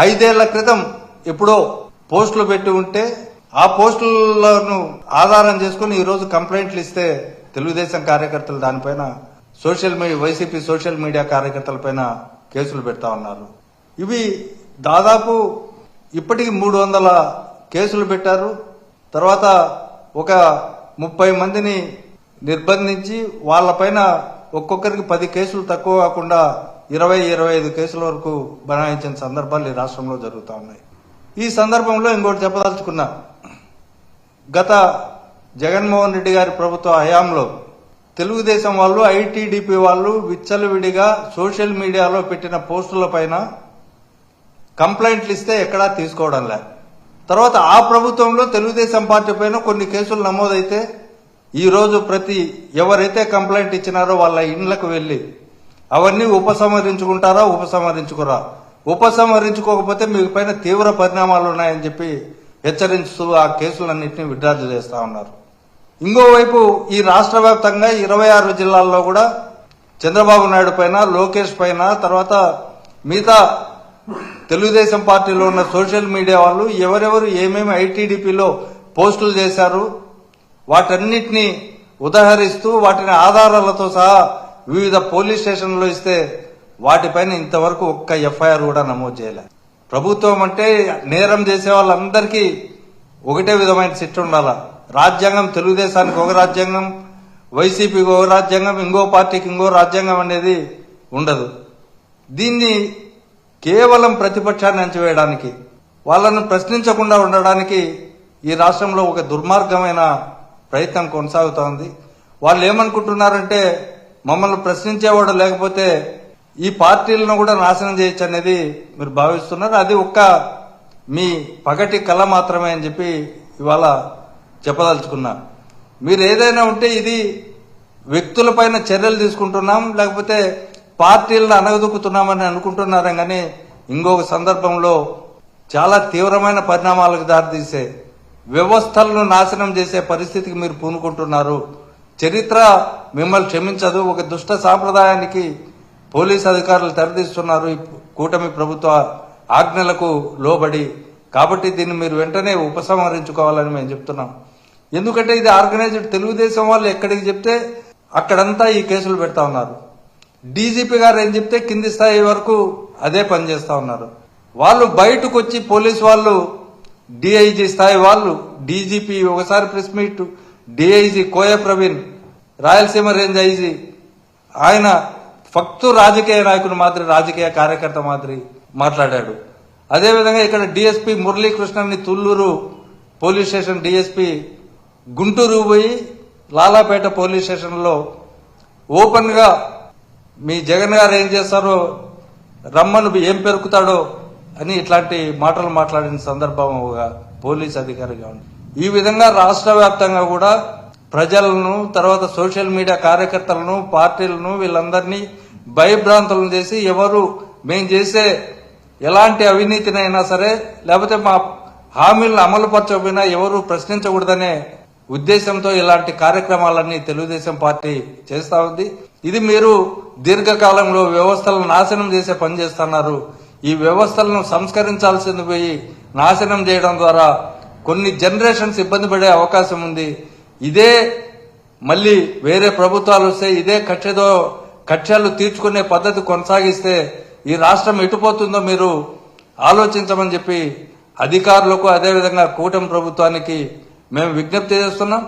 5 ఏళ్ల క్రితం ఎప్పుడో పోస్టులు పెట్టి ఉంటే ఆ పోస్టులను ఆధారం చేసుకుని ఈ రోజు కంప్లైంట్లు ఇస్తే తెలుగుదేశం కార్యకర్తలు దానిపైన వైసీపీ సోషల్ మీడియా కార్యకర్తలపైన కేసులు పెడతా ఉన్నారు. ఇవి దాదాపు ఇప్పటికి 300 కేసులు పెట్టారు. తర్వాత ఒక 30 మందిని నిర్బంధించి వాళ్లపైన ఒక్కొక్కరికి 10 కేసులు తక్కువ కాకుండా 20-25 కేసుల వరకు బనాయించిన సందర్భాలు ఈ రాష్ట్రంలో జరుగుతూ ఉన్నాయి. ఈ సందర్భంలో ఇంకోటి చెప్పదలుచుకున్నా, గత జగన్మోహన్ రెడ్డి గారి ప్రభుత్వ హయాంలో తెలుగుదేశం వాళ్ళు, ఐటీడీపీ వాళ్ళు విచ్చలవిడిగా సోషల్ మీడియాలో పెట్టిన పోస్టుల పైన కంప్లైంట్లు ఇస్తే ఎక్కడా తీసుకోవడం లేదు. తర్వాత ఆ ప్రభుత్వంలో తెలుగుదేశం పార్టీ పైన కొన్ని కేసులు నమోదైతే ఈ రోజు ఎవరైతే కంప్లైంట్ ఇచ్చినారో వాళ్ళ ఇండ్లకు వెళ్లి అవన్నీ ఉపసంహరించుకుంటారా, ఉపసంహరించుకోకపోతే మీ పైన తీవ్ర పరిణామాలు ఉన్నాయని చెప్పి హెచ్చరిస్తూ ఆ కేసులన్నింటినీ విత్డ్రా చేస్తా ఉన్నారు. ఇంకోవైపు ఈ రాష్ట్ర వ్యాప్తంగా 26 జిల్లాల్లో కూడా చంద్రబాబు నాయుడు పైన, లోకేష్ పైన, తర్వాత మిగతా తెలుగుదేశం పార్టీలో ఉన్న సోషల్ మీడియా వాళ్ళు ఎవరెవరు ఏమేమి ఐటీడీపీలో పోస్టులు చేశారు వాటన్నిటినీ ఉదహరిస్తూ వాటిని ఆధారాలతో సహా వివిధ పోలీస్ స్టేషన్లో ఇస్తే వాటిపైన ఇంతవరకు ఒక్క ఎఫ్ఐఆర్ కూడా నమోదు చేయలేదు. ప్రభుత్వం అంటే నేరం చేసే వాళ్ళందరికీ ఒకటే విధమైన శిక్ష ఉండాలా. రాజ్యాంగం తెలుగుదేశానికి ఒక రాజ్యాంగం, వైసీపీకి ఒక రాజ్యాంగం, ఇంకో పార్టీకి ఇంకో రాజ్యాంగం అనేది ఉండదు. దీన్ని కేవలం ప్రతిపక్షాన్ని అంచివేయడానికి, వాళ్ళను ప్రశ్నించకుండా ఉండడానికి ఈ రాష్ట్రంలో ఒక దుర్మార్గమైన ప్రయత్నం కొనసాగుతోంది. వాళ్ళు ఏమనుకుంటున్నారంటే మమ్మల్ని ప్రశ్నించేవాడు లేకపోతే ఈ పార్టీలను కూడా నాశనం చేయొచ్చు అనేది మీరు భావిస్తున్నారు. అది ఒక్క మీ పగటి కళ మాత్రమే అని చెప్పి ఇవాళ చెప్పదలుచుకున్నా. మీరు ఏదైనా ఉంటే ఇది వ్యక్తులపైన చర్యలు తీసుకుంటున్నాం, లేకపోతే పార్టీలను అనగదొక్కుతున్నామని అనుకుంటున్నారే కానీ ఇంకొక సందర్భంలో చాలా తీవ్రమైన పరిణామాలకు దారితీసే వ్యవస్థలను నాశనం చేసే పరిస్థితికి మీరు పూనుకుంటున్నారు. చరిత్ర మిమ్మల్ని క్షమించదు. ఒక దుష్ట సాంప్రదాయానికి పోలీస్ అధికారులు తెరదీస్తున్నారు ఈ కూటమి ప్రభుత్వ ఆజ్ఞలకు లోబడి. కాబట్టి దీన్ని మీరు వెంటనే ఉపసంహరించుకోవాలని మేము చెప్తున్నాం. ఎందుకంటే ఇది ఆర్గనైజ్డ్ తెలుగుదేశం వాళ్ళు ఎక్కడికి చెప్తే అక్కడంతా ఈ కేసులు పెడతా ఉన్నారు. డీజీపీ గారు ఏం చెప్తే కింది స్థాయి వరకు అదే పని చేస్తా ఉన్నారు. వాళ్ళు బయటకు వచ్చి పోలీసు వాళ్ళు, డిఐజీ స్థాయి వాళ్ళు, డీజీపీ ఒకసారి ప్రెస్ మీట్, డిఐజీ కోయ ప్రవీణ్ రాయలసీమ రేంజ్ ఐజీ ఆయన ఫక్తు రాజకీయ నాయకుడు మాదిరి, రాజకీయ కార్యకర్త మాదిరి మాట్లాడాడు. అదేవిధంగా ఇక్కడ డిఎస్పీ మురళీకృష్ణని Tulluru police station DSP Guntur పోయి లాలాపేట పోలీస్ స్టేషన్లో ఓపెన్ గా మీ జగన్ గారు ఏం చేస్తారో, రమ్మను ఏం పెరుకుతాడో అని ఇట్లాంటి మాటలు మాట్లాడిన సందర్భం ఒక పోలీస్ అధికారిగా ఉంది. ఈ విధంగా రాష్ట్ర వ్యాప్తంగా కూడా ప్రజలను, తర్వాత సోషల్ మీడియా కార్యకర్తలను, పార్టీలను వీళ్ళందరినీ భయభ్రాంతులను చేసి ఎవరు మేం చేసే ఎలాంటి అవినీతినైనా సరే, లేకపోతే మా హామీలను అమలు పరచకపోయినా ఎవరు ప్రశ్నించకూడదనే ఉద్దేశంతో ఇలాంటి కార్యక్రమాలన్నీ తెలుగుదేశం పార్టీ చేస్తా ఉంది. ఇది మీరు దీర్ఘకాలంలో వ్యవస్థలను నాశనం చేసే పని చేస్తున్నారు. ఈ వ్యవస్థలను సంస్కరించాల్సింది పోయి నాశనం చేయడం ద్వారా కొన్ని జనరేషన్స్ ఇబ్బంది పడే అవకాశం ఉంది. ఇదే మళ్ళీ వేరే ప్రభుత్వాలు వస్తే ఇదే కక్షలు తీర్చుకునే పద్ధతి కొనసాగిస్తే ఈ రాష్ట్రం ఎటుపోతుందో మీరు ఆలోచించమని చెప్పి అధికారులకు, అదేవిధంగా కూటమి ప్రభుత్వానికి మేము విజ్ఞప్తి చేస్తున్నాం.